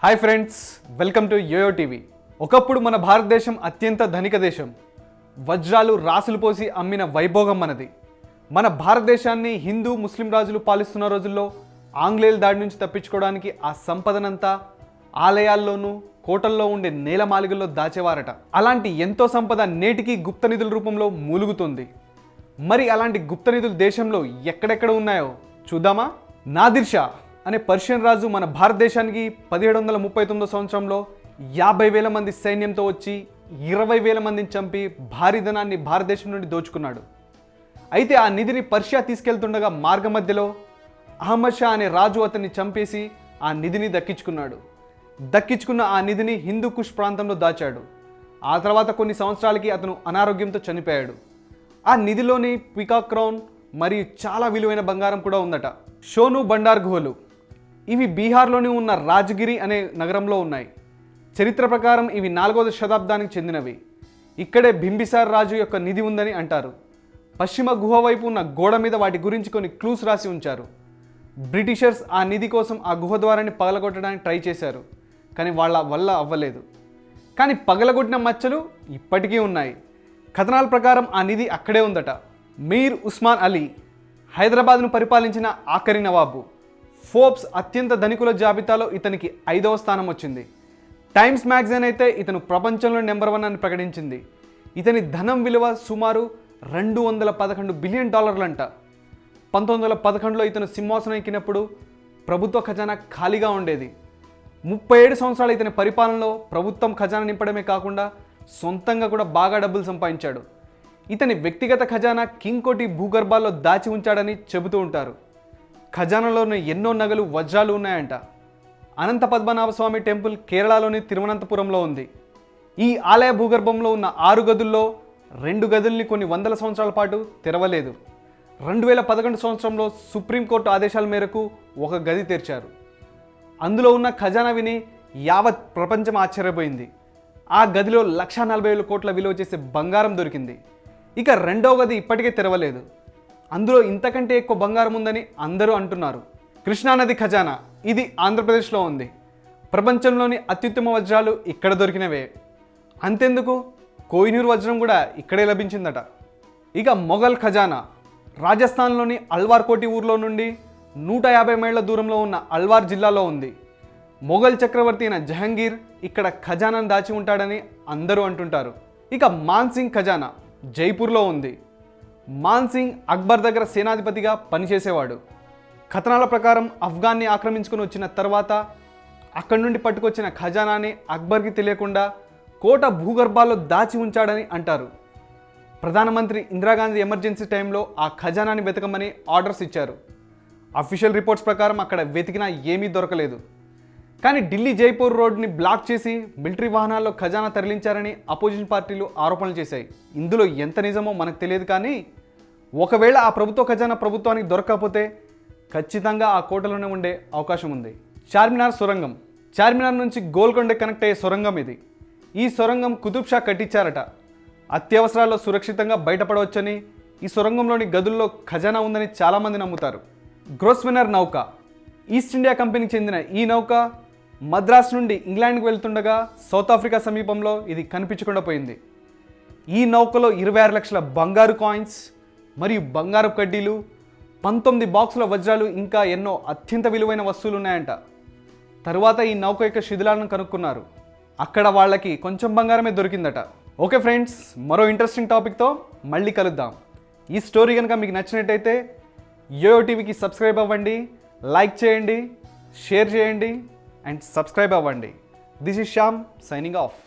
Hi friends, welcome to YOYO TV. ఒకప్పుడు మన భారతదేశం అత్యంత ధనిక దేశం. వజ్రాలు రాసులు పోసి అమ్మిన వైభోగం మనది. మన భారతదేశాన్ని హిందూ ముస్లిం రాజులు పాలిస్తున్న రోజుల్లో ఆంగ్లేయుల దాడి నుంచి తప్పించుకోవడానికి ఆ సంపదనంతా ఆలయాల్లోనూ కోటల్లో ఉండే నేలమాలిగల్లో దాచేవారట. అలాంటి ఎంతో సంపద నేటికి గుప్త నిధుల రూపంలో మూలుగుతుంది. మరి అలాంటి గుప్త నిధులు దేశంలో ఎక్కడెక్కడ ఉన్నాయో చూద్దామా? నాదిర్ షా అనే పర్షియన్ రాజు మన భారతదేశానికి 1739 సంవత్సరంలో 50,000 మంది సైన్యంతో వచ్చి 20,000 మందిని చంపి భారీ ధనాన్ని భారతదేశం నుండి దోచుకున్నాడు. అయితే ఆ నిధిని పర్షియా తీసుకెళ్తుండగా మార్గ మధ్యలో అహ్మద్ షా అనే రాజు అతన్ని చంపేసి ఆ నిధిని దక్కించుకున్నాడు. దక్కించుకున్న ఆ నిధిని హిందూ కుష్ ప్రాంతంలో దాచాడు. ఆ తర్వాత కొన్ని సంవత్సరాలకి అతను అనారోగ్యంతో చనిపోయాడు. ఆ నిధిలోని పీకాక్ క్రౌన్ మరియు చాలా విలువైన బంగారం కూడా ఉందట. షోను బండార్ గుహలు ఇవి బీహార్లోని ఉన్న రాజగిరి అనే నగరంలో ఉన్నాయి. చరిత్ర ప్రకారం ఇవి 4వ శతాబ్దానికి చెందినవి. ఇక్కడే బింబిసార్ రాజు యొక్క నిధి ఉందని అంటారు. పశ్చిమ గుహ వైపు ఉన్న గోడ మీద వాటి గురించి కొన్ని క్లూస్ రాసి ఉంచారు. బ్రిటిషర్స్ ఆ నిధి కోసం ఆ గుహ ద్వారాన్ని పగలగొట్టడానికి ట్రై చేశారు, కానీ వాళ్ళ వల్ల అవ్వలేదు. కానీ పగలగొట్టిన మచ్చలు ఇప్పటికీ ఉన్నాయి. కథనాల ప్రకారం ఆ నిధి అక్కడే ఉందట. మీర్ ఉస్మాన్ అలీ హైదరాబాద్ను పరిపాలించిన ఆఖరి నవాబు. ఫోర్బ్స్ అత్యంత ధనికుల జాబితాలో ఇతనికి 5వ స్థానం వచ్చింది. టైమ్స్ మ్యాగజైన్ అయితే ఇతను ప్రపంచంలో నెంబర్ 1 అని ప్రకటించింది. ఇతని ధనం విలువ సుమారు $211 బిలియన్ అంట. 1911లో ఇతను సింహాసనం ఎక్కినప్పుడు ప్రభుత్వ ఖజానా ఖాళీగా ఉండేది. 37 సంవత్సరాలు ఇతని పరిపాలనలో ప్రభుత్వం ఖజానా నింపడమే కాకుండా సొంతంగా కూడా బాగా డబ్బులు సంపాదించాడు. ఇతని వ్యక్తిగత ఖజానా కింగ్ కోటి భూగర్భాల్లో దాచి ఉంచాడని చెబుతూ ఉంటారు. ఖజానాలోని ఎన్నో నగలు వజ్రాలు ఉన్నాయంట. అనంత పద్మనాభ స్వామి టెంపుల్ కేరళలోని తిరువనంతపురంలో ఉంది. ఈ ఆలయ భూగర్భంలో ఉన్న 6 గదుల్లో 2 గదుల్ని కొన్ని వందల సంవత్సరాల పాటు తెరవలేదు. 2011 సంవత్సరంలో సుప్రీంకోర్టు ఆదేశాల మేరకు ఒక గది తెరిచారు. అందులో ఉన్న ఖజానా విని యావత్ ప్రపంచం ఆశ్చర్యపోయింది. ఆ గదిలో 1,40,000 కోట్ల విలువ చేసే బంగారం దొరికింది. ఇక 2వ గది ఇప్పటికే తెరవలేదు. అందులో ఇంతకంటే ఎక్కువ బంగారం ఉందని అందరూ అంటున్నారు. కృష్ణానది ఖజానా ఇది ఆంధ్రప్రదేశ్లో ఉంది. ప్రపంచంలోని అత్యుత్తమ వజ్రాలు ఇక్కడ దొరికినవే. అంతెందుకు, కోహినూర్ వజ్రం కూడా ఇక్కడే లభించిందట. ఇక మొఘల్ ఖజానా రాజస్థాన్లోని అల్వార్ కోటి ఊర్లో నుండి 150 మైళ్ళ దూరంలో ఉన్న అల్వార్ జిల్లాలో ఉంది. మొఘల్ చక్రవర్తి అయిన జహంగీర్ ఇక్కడ ఖజానాను దాచి ఉంటాడని అందరూ అంటుంటారు. ఇక మాన్సింగ్ ఖజానా జైపూర్లో ఉంది. మాన్సింగ్ అక్బర్ దగ్గర సేనాధిపతిగా పనిచేసేవాడు. కథనాల ప్రకారం ఆఫ్ఘాన్ని ఆక్రమించుకొని వచ్చిన తర్వాత అక్కడి నుండి పట్టుకొచ్చిన ఖజానాని అక్బర్కి తెలియకుండా కోట భూగర్భాల్లో దాచి ఉంచాడని అంటారు. ప్రధానమంత్రి ఇందిరాగాంధీ ఎమర్జెన్సీ టైంలో ఆ ఖజానాని వెతకమని ఆర్డర్స్ ఇచ్చారు. అఫీషియల్ రిపోర్ట్స్ ప్రకారం అక్కడ వెతికినా ఏమీ దొరకలేదు. కానీ ఢిల్లీ జైపూర్ రోడ్ని బ్లాక్ చేసి మిలిటరీ వాహనాల్లో ఖజానా తరలించారని అపోజిషన్ పార్టీలు ఆరోపణలు చేశాయి. ఇందులో ఎంత నిజమో మనకు తెలియదు, కానీ ఒకవేళ ఆ ప్రభుత్వ ఖజానా ప్రభుత్వానికి దొరకకపోతే ఖచ్చితంగా ఆ కోటలోనే ఉండే అవకాశం ఉంది. చార్మినార్ సొరంగం చార్మినార్ నుంచి గోల్కొండ కనెక్ట్ అయ్యే సొరంగం ఇది. ఈ సొరంగం కుతుబ్ షా కట్టించారట. అత్యవసరాల్లో సురక్షితంగా బయటపడవచ్చని ఈ సొరంగంలోని గదుల్లో ఖజానా ఉందని చాలామంది నమ్ముతారు. గ్రోస్వెనర్ నౌక ఈస్ట్ ఇండియా కంపెనీకి చెందిన ఈ నౌక మద్రాస్ నుండి ఇంగ్లాండ్కి వెళ్తుండగా సౌత్ ఆఫ్రికా సమీపంలో ఇది కనిపించకుండా పోయింది. ఈ నౌకలో 26 లక్షల బంగారు కాయిన్స్ మరియు బంగారు కడ్డీలు, 19 బాక్సుల వజ్రాలు, ఇంకా ఎన్నో అత్యంత విలువైన వస్తువులు ఉన్నాయంట. తరువాత ఈ నౌక యొక్క శిథిలాలను కనుక్కున్నారు. అక్కడ వాళ్ళకి కొంచెం బంగారమే దొరికిందట. ఓకే ఫ్రెండ్స్, మరో ఇంట్రెస్టింగ్ టాపిక్తో మళ్ళీ కలుద్దాం. ఈ స్టోరీ కనుక మీకు నచ్చినట్టయితే యోయో టీవీకి సబ్స్క్రైబ్ అవ్వండి, లైక్ చేయండి, షేర్ చేయండి అండ్ సబ్స్క్రైబ్ అవ్వండి. This is Shyam signing off.